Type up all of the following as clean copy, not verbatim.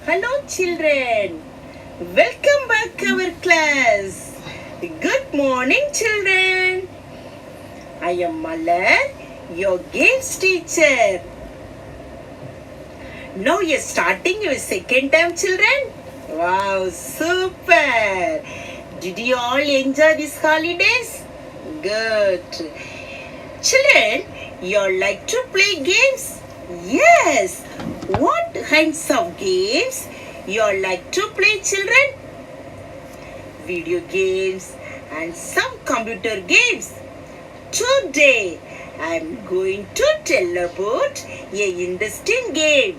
Hello children. Welcome back our class. Good morning children. I am Malar, your games teacher. Now you're starting your second term children. Wow, super. Did you all enjoy these holidays? Good. Children, you all like to play games? Yes. What kinds of games you all like to play children? Video games and some computer games. Today I am going to tell about a interesting game.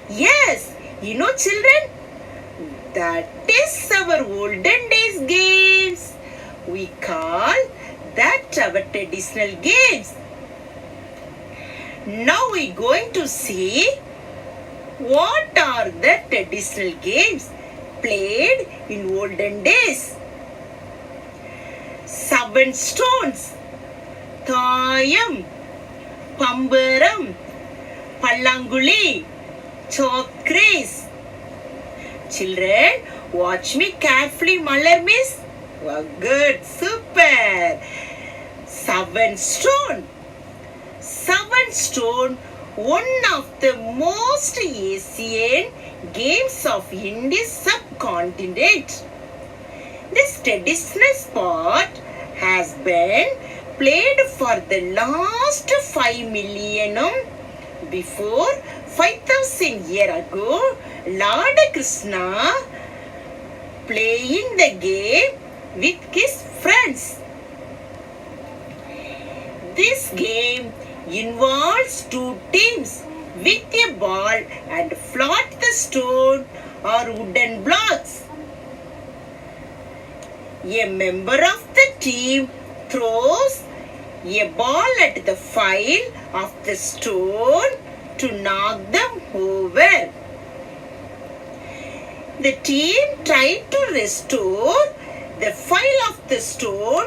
Yes, you know children, that is our olden days games. We call that our traditional games. Now we are going to see what are the traditional games played in olden days. Seven stones, Thayam, Pambaram, Pallanguli, Chokris. Children, watch me carefully, Malar miss. Wow, good, super. Seven stone. Seven stone, one of the most ancient games of Indian subcontinent. This traditional sport has been played for the last 5 millennium. Before 5,000 years ago, Lord Krishna playing the game with his friends. This game involves two teams with a ball and float the stone or wooden blocks. A member of the team throws a ball at the file of the stone to knock them over. The team tries to restore the file of the stone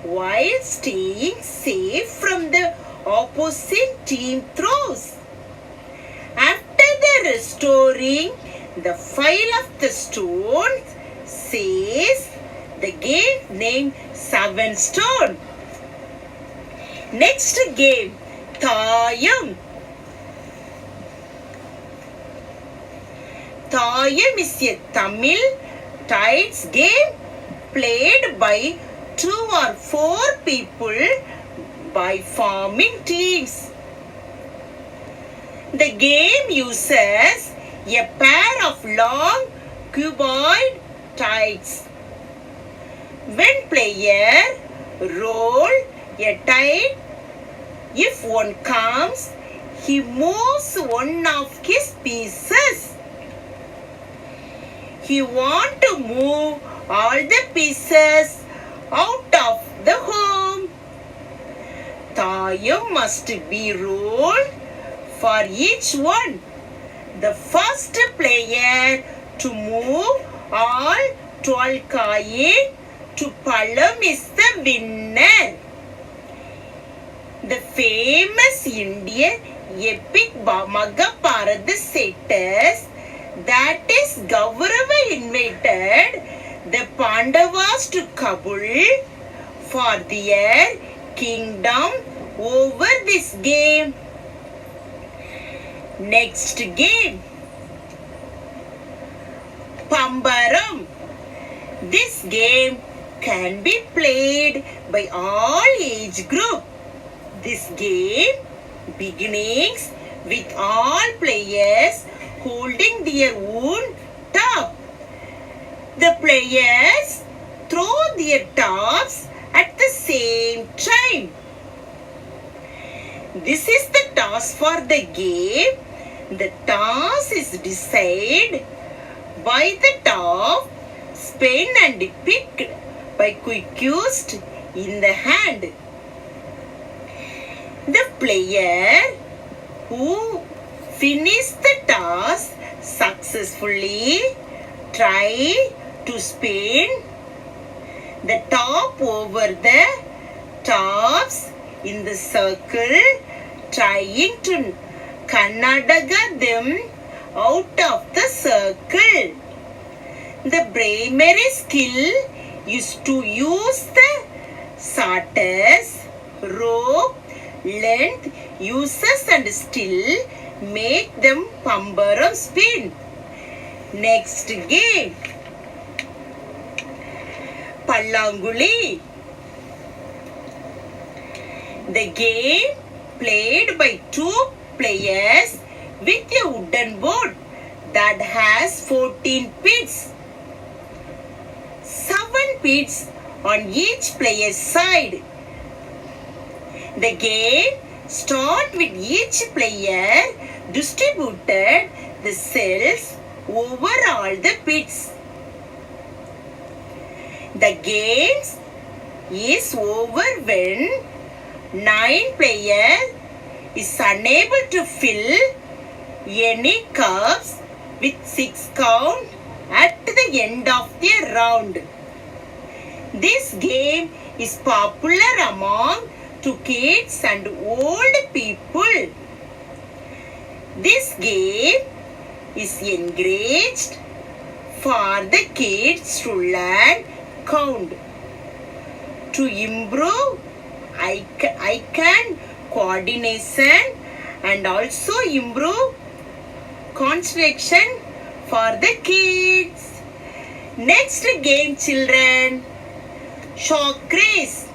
while staying safe from the opposite team throws. After the restoring the file of the stone, says the game named Seven Stone. Next game, Thayam. Thayam is a Tamil tides game played by 2 or 4 people by forming teams. The game uses a pair of long cuboid tides. When player roll a tide, if one comes, he moves one of his pieces. He wants to move all the pieces out of the home. Thayam must be rolled for each one. The first player to move all 12 coins to Pallam is the winner. The famous Indian epic Mahabharata says that is Kaurava invited the Pandavas to Kabul for their kingdom over this game. Next game, Pambaram. This game can be played by all age group. This game begins with all players holding their own top. The players throw their tops at the same time. This is the toss for the game. The toss is decided by the top, spin and picked by quickest in the hand. The player who finishes the toss successfully try to spin the top over the tops in the circle, trying to Karnataka them out of the circle. The primary skill is to use the sorters, rope, length, uses and still make them pambaram spin. Next game, Pallanguli. The game played by two players with a wooden board that has 14 pits. 7 pits on each player's side. The game starts with each player distributed the cells over all the pits. The game is over when 9 players is unable to fill any cups with 6 count at the end of the round. This game is popular among to kids and old people. This game is encouraged for the kids to learn count, to improve eye-hand coordination and also improve concentration for the kids. Next game, children, chalk race.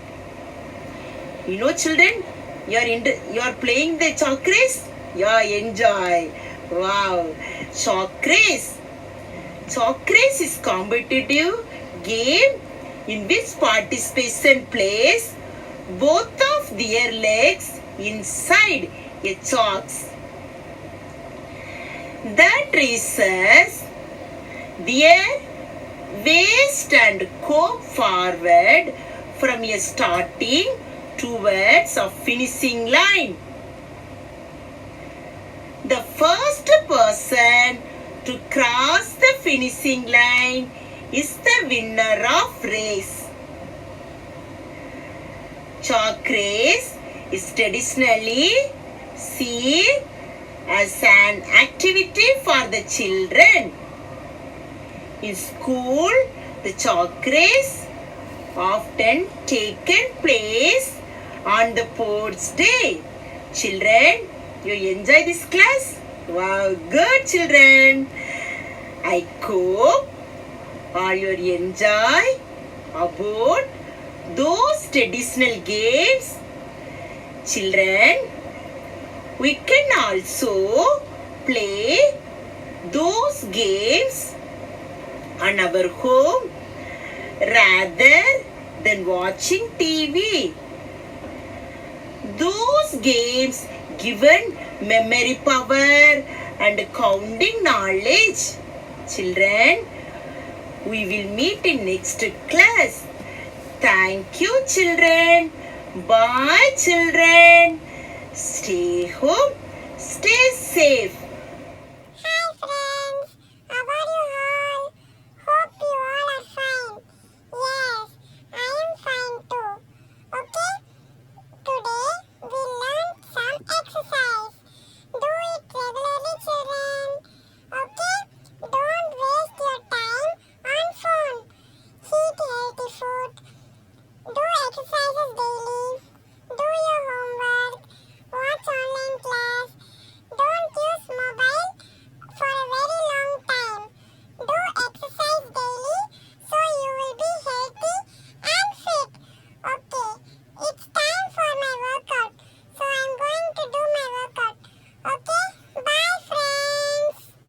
You know, children, you are playing the chalk race? Yeah, enjoy. Wow, chalk race. Chalk race is competitive game in which participants place both of their legs inside a chalk. That raises their waist and go forward from a starting towards a finishing line. The first person to cross the finishing line is the winner of race. Chalk race is traditionally seen as an activity for the children. In school, the chalk race often taken place on the sports day. Children, you enjoy this class? Wow, good children. I hope all you enjoy about those traditional games. Children, we can also play those games on our home rather than watching TV. Those games given memory power and counting knowledge. Children, we will meet in next class. Thank you, children. Bye, children. Stay home, stay safe.